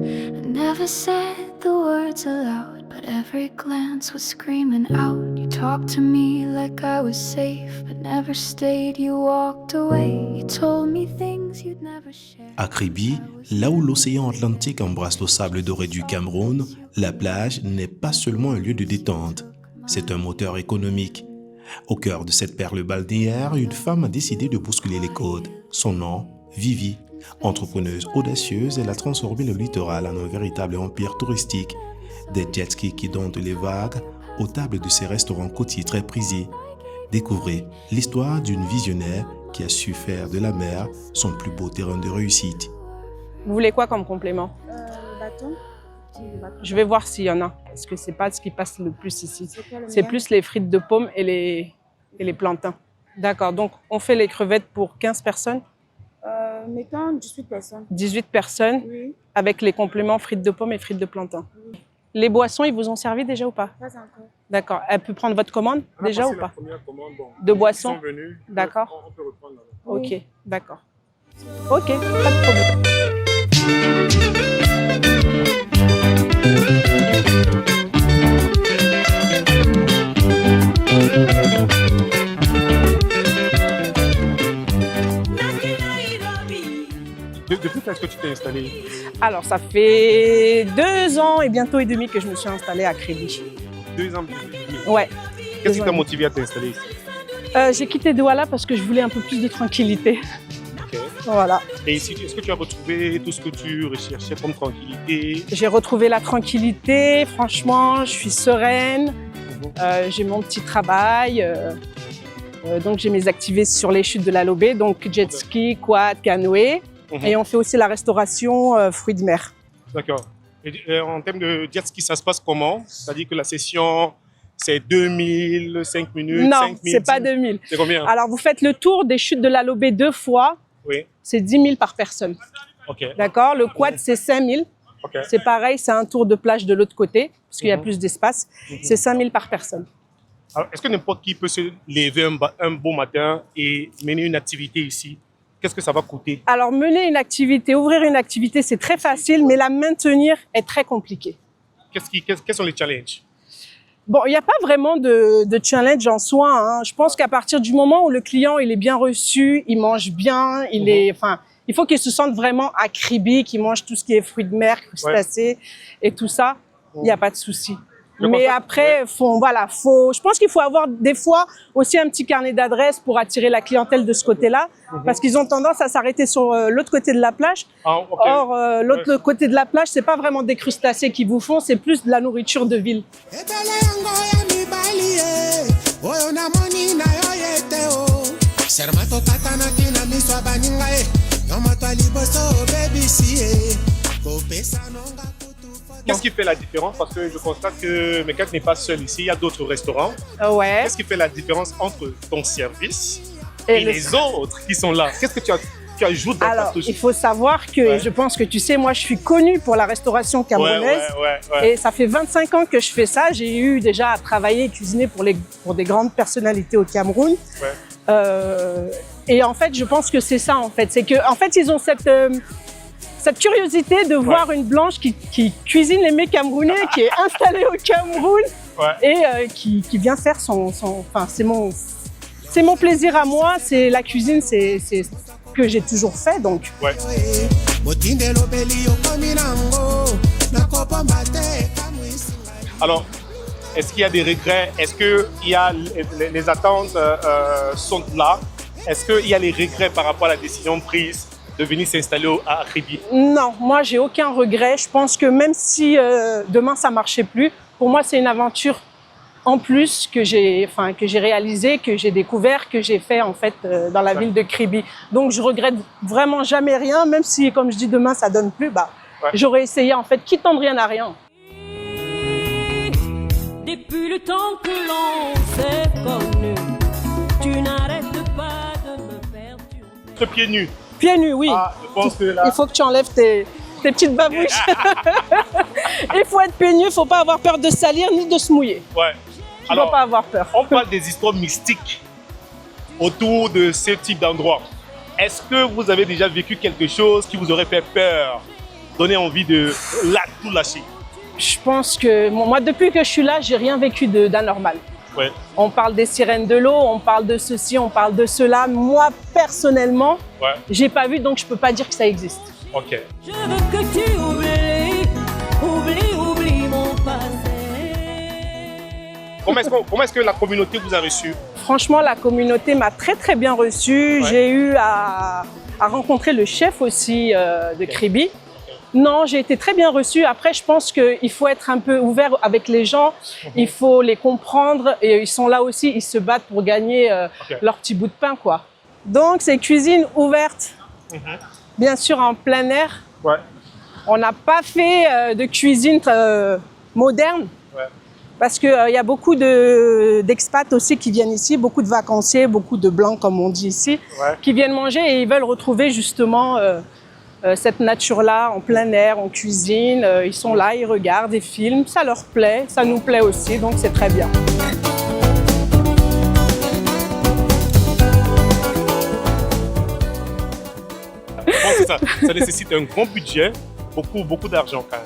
I never said the words aloud, but every glance was screaming out. You talked to me like I was safe, but never stayed. You walked away. You told me things you'd never share. À Kribi, là où l'océan Atlantique embrasse le sable doré du Cameroun, la plage n'est pas seulement un lieu de détente, c'est un moteur économique. Au cœur de cette perle balnéaire, une femme a décidé de bousculer les codes. Son nom, Vivi. Entrepreneuse audacieuse, elle a transformé le littoral en un véritable empire touristique. Des jet skis qui domptent les vagues, aux tables de ces restaurants côtiers très prisés. Découvrez l'histoire d'une visionnaire qui a su faire de la mer son plus beau terrain de réussite. Vous voulez quoi comme complément? Bâton. Je vais voir s'il y en a, parce que c'est pas ce qui passe le plus ici. C'est plus les frites de pommes et les plantains. D'accord, donc on fait les crevettes pour 15 personnes? Mettons 18 personnes. 18 personnes, Oui. avec les compléments frites de pommes et frites de plantain. Oui. Les boissons, ils vous ont servi déjà ou pas? Pas encore. D'accord, elle peut prendre votre commande déjà ou pas? De Ils boissons? sont venus. D'accord. On peut reprendre là-bas. Ok, Oui. d'accord. Ok, pas de problème. Depuis quand est-ce que tu t'es installé? Alors, ça fait 2 ans et bientôt et demi que je me suis installée à Kribi. 2 ans. Ouais. Qu'est-ce qui 2 t'a ans. motivé à t'installer ici? J'ai quitté Douala parce que je voulais un peu plus de tranquillité. Ok. Voilà. Et ici, est-ce que tu as retrouvé tout ce que tu recherchais comme tranquillité? J'ai retrouvé la tranquillité, franchement, je suis sereine, j'ai mon petit travail, donc j'ai mes activités sur les chutes de la Lobé, donc jet ski, quad, canoë, et on fait aussi la restauration fruits de mer. D'accord. Et en termes de jet ski, ça se passe comment? C'est-à-dire que la session, c'est 2000, 5 minutes, Non, 5000, c'est pas 10 000. 2000. C'est combien? Alors vous faites le tour des chutes de la Lobé 2 fois, Oui. c'est 10 000 par personne. Ok. D'accord? Le quad, c'est 5 000. Ok. C'est pareil, c'est un tour de plage de l'autre côté, parce qu'il y a Mhm. plus d'espace. C'est 5 000 par personne. Alors, est-ce que n'importe qui peut se lever un beau matin et mener une activité ici? Qu'est-ce que ça va coûter? Alors, mener une activité, ouvrir une activité, c'est très facile, mais la maintenir est très compliqué. Quels sont les challenges? Bon, il n'y a pas vraiment de challenge en soi, hein. Je pense qu'à partir du moment où le client il est bien reçu, il mange bien, il faut qu'il se sente vraiment à Kribi, qu'il mange tout ce qui est fruits de mer, crustacés et tout ça. Il n'y a pas de souci. Mais après, je pense qu'il faut avoir des fois aussi un petit carnet d'adresses pour attirer la clientèle de ce côté-là, parce qu'ils ont tendance à s'arrêter sur l'autre côté de la plage. Ah, ok. Or, l'autre côté de la plage, c'est pas vraiment des crustacés qui vous font, c'est plus de la nourriture de ville. Qu'est-ce qui fait la différence? Parce que je constate que Mekak n'est pas seul ici, il y a d'autres restaurants. Ouais. Qu'est-ce qui fait la différence entre ton service Et et les autres qui sont là? Qu'est-ce que tu ajoutes dans ta Alors, touche? il faut savoir que, Ouais. je pense que tu sais, moi, je suis connue pour la restauration camerounaise. Ouais. Et ça fait 25 ans que je fais ça. J'ai eu déjà à travailler et cuisiner pour des grandes personnalités au Cameroun. Ouais. Et en fait, je pense que c'est ça, en fait. C'est qu'en fait, ils ont cette curiosité de voir une blanche qui cuisine les mets camerounais, qui est installée au Cameroun et qui vient faire c'est mon plaisir à moi, c'est la cuisine, c'est ce que j'ai toujours fait, donc. Ouais. Alors, est-ce qu'il y a des regrets? Est-ce que les attentes sont là? Est-ce qu'il y a les regrets par rapport à la décision prise de venir s'installer à Kribi? Non, moi j'ai aucun regret. Je pense que même si demain ça marchait plus, pour moi c'est une aventure en plus que j'ai réalisée, que j'ai découvert, que j'ai fait en fait dans la ville de Kribi. Donc je regrette vraiment jamais rien, même si comme je dis demain ça donne plus, j'aurais essayé en fait, qui tente rien à rien. Depuis le temps que l'on s'est connu, tu n'arrêtes pas de me perturber. Pieds nus. Pieds nus, oui. Ah, je pense que là... Il faut que tu enlèves tes petites babouches. Il faut être pieds nus, il ne faut pas avoir peur de salir ni de se mouiller. Ouais. Tu ne dois pas avoir peur. On parle des histoires mystiques autour de ce type d'endroit. Est-ce que vous avez déjà vécu quelque chose qui vous aurait fait peur donné envie de tout lâcher? Je pense que moi, depuis que je suis là, j'ai rien vécu d'anormal. Ouais. On parle des sirènes de l'eau, on parle de ceci, on parle de cela. Moi, personnellement, Ouais. j'ai pas vu, donc je peux pas dire que ça existe. Ok. Je veux que tu oublies mon passé. Comment est-ce que la communauté vous a reçu? Franchement, la communauté m'a très bien reçue. Ouais. J'ai eu à rencontrer le chef aussi de Kribi. Non, j'ai été très bien reçue. Après, je pense qu'il faut être un peu ouvert avec les gens. Il faut les comprendre. Et ils sont là aussi, ils se battent pour gagner leur petit bout de pain, quoi. Donc, c'est cuisine ouverte, bien sûr en plein air. Ouais. On n'a pas fait de cuisine moderne. Ouais. Parce qu'il y a beaucoup d'expats aussi qui viennent ici, beaucoup de vacanciers, beaucoup de blancs, comme on dit ici, Ouais. qui viennent manger et ils veulent retrouver justement cette nature-là en plein air, en cuisine. Ils sont là, ils regardent, ils filment, ça leur plaît, ça nous plaît aussi, donc c'est très bien. Je pense que ça nécessite un grand budget, beaucoup d'argent quand même.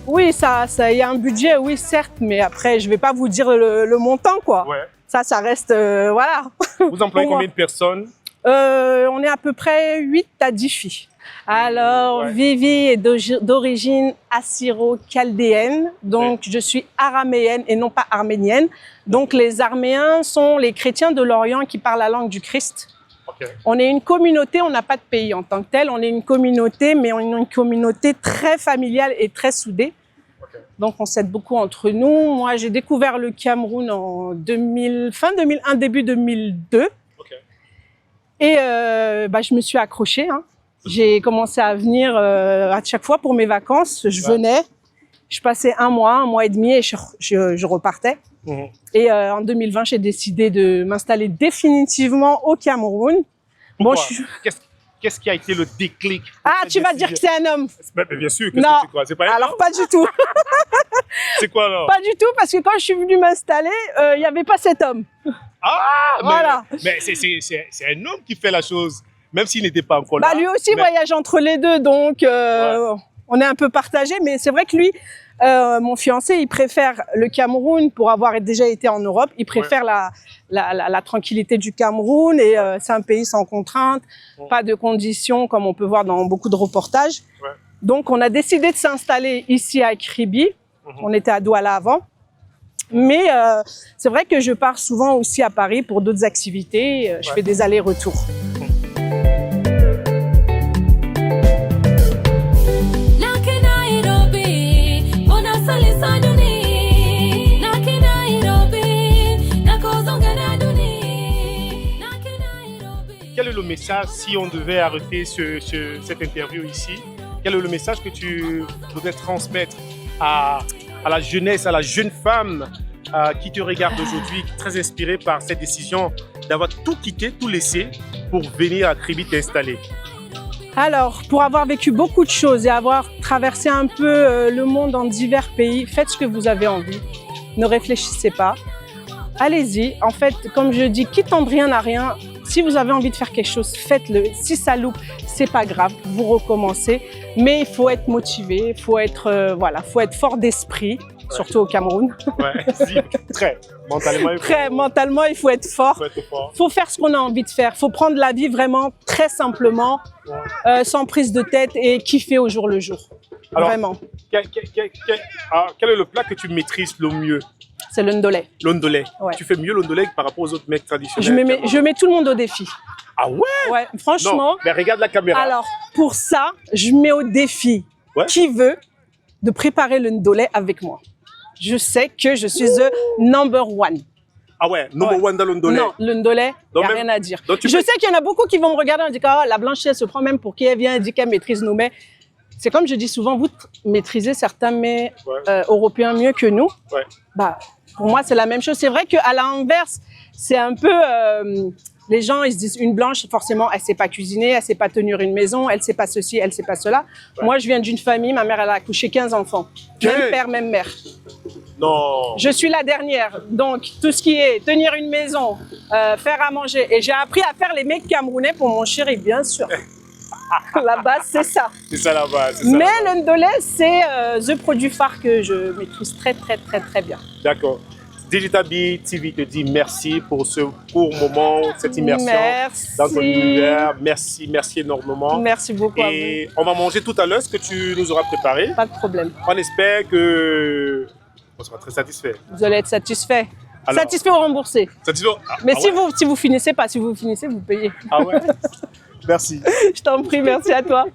Oui, il y a un budget, oui, certes, mais après, je ne vais pas vous dire le montant, quoi. Ouais. Ça reste, voilà. Vous employez Pour moi. combien de personnes? On est à peu près 8 à 10 filles. Alors, Ouais. Vivi est d'origine assyro-chaldéenne, donc je suis araméenne et non pas arménienne. Donc, les Arméens sont les chrétiens de l'Orient qui parlent la langue du Christ. Ok. On est une communauté, on n'a pas de pays en tant que tel, on est une communauté, mais on est une communauté très familiale et très soudée. Ok. Donc, on s'aide beaucoup entre nous. Moi, j'ai découvert le Cameroun en fin 2001, début 2002. Ok. Et je me suis accrochée. Hein. J'ai commencé à venir à chaque fois pour mes vacances. Je venais, je passais un mois et demi et je repartais. Mhm. Et en 2020, j'ai décidé de m'installer définitivement au Cameroun. Bon, Pourquoi? Qu'est-ce qui a été le déclic? Ah, tu vas dire que c'est un homme. Mais bien sûr, qu'est-ce Non. que tu crois? C'est pas un Alors, homme? pas du tout. C'est quoi alors? Pas du tout, parce que quand je suis venue m'installer, il n'y avait pas cet homme. Ah, Voilà. Mais c'est un homme qui fait la chose, même s'il n'était pas encore là. Bah, lui aussi mais- voyage entre les deux, donc on est un peu partagé. Mais c'est vrai que lui, mon fiancé, il préfère le Cameroun pour avoir déjà été en Europe. Il préfère la tranquillité du Cameroun et c'est un pays sans contraintes, pas de conditions comme on peut voir dans beaucoup de reportages. Ouais. Donc on a décidé de s'installer ici à Kribi. On était à Douala avant. Mais c'est vrai que je pars souvent aussi à Paris pour d'autres activités. Je fais des allers-retours. Quel est le message, si on devait arrêter cette interview ici, quel est le message que tu voudrais transmettre à la jeunesse, à la jeune femme qui te regarde aujourd'hui, qui est très inspirée par cette décision d'avoir tout quitté, tout laissé pour venir à Kribi t'installer? Alors, pour avoir vécu beaucoup de choses et avoir traversé un peu le monde en divers pays, faites ce que vous avez envie. Ne réfléchissez pas. Allez-y. En fait, comme je dis, qui tente rien à rien. Si vous avez envie de faire quelque chose, faites-le. Si ça loupe, c'est pas grave. Vous recommencez. Mais il faut être motivé. Il faut être, faut être fort d'esprit, surtout au Cameroun. Ouais, si, très. Mentalement, Mentalement, il faut être fort. faut être fort. Faut faire ce qu'on a envie de faire. Faut prendre la vie vraiment très simplement, sans prise de tête et kiffer au jour le jour. Alors, Vraiment. Quel est le plat que tu maîtrises le mieux? C'est le ndolé. L'ondolais. Ouais. Tu fais mieux l'ondolais par rapport aux autres mecs traditionnels. Je mets tout le monde au défi. Ah ouais? Ouais, franchement. Non, mais regarde la caméra. Alors, pour ça, je mets au défi Ouais. qui veut de préparer le ndolé avec moi. Je sais que je suis the number one. Ah ouais, number Ouais. one dans l'ondolais. Non, le ndolé, il Donc n'y a même- rien à dire. donc tu Je fais- sais qu'il y en a beaucoup qui vont me regarder et dire que la blanche, elle se prend même pour qui elle vient, elle dit qu'elle maîtrise nos mets. C'est comme je dis souvent, vous maîtrisez certains mets Ouais. européens mieux que nous. Ouais. Bah, pour moi, c'est la même chose. C'est vrai qu'à l'inverse, c'est un peu... les gens, ils se disent, une blanche, forcément, elle ne sait pas cuisiner, elle ne sait pas tenir une maison, elle ne sait pas ceci, elle ne sait pas cela. Ouais. Moi, je viens d'une famille, ma mère, elle a accouché 15 enfants. Hey. Même père, même mère. Non. Je suis la dernière. Donc, tout ce qui est tenir une maison, faire à manger. Et j'ai appris à faire les mecs camerounais pour mon chéri, bien sûr. La base, c'est ça. C'est ça la base. c'est ça Mais la base. le ndolé, c'est le produit phare que je maîtrise très bien. D'accord. Digital Beat TV te dit merci pour ce court moment, cette immersion Merci. dans ton univers. Merci, merci énormément. Merci beaucoup à Et on va manger tout à l'heure ce que tu nous auras préparé. vous. Pas de problème. On espère que on sera très satisfait. Vous allez être satisfait. Alors- Satisfait ou remboursé. Satisfait. Ah, Mais ah si, ouais? vous finissez pas, si vous finissez, vous payez. Ah ouais. Merci. Je t'en prie, merci à toi.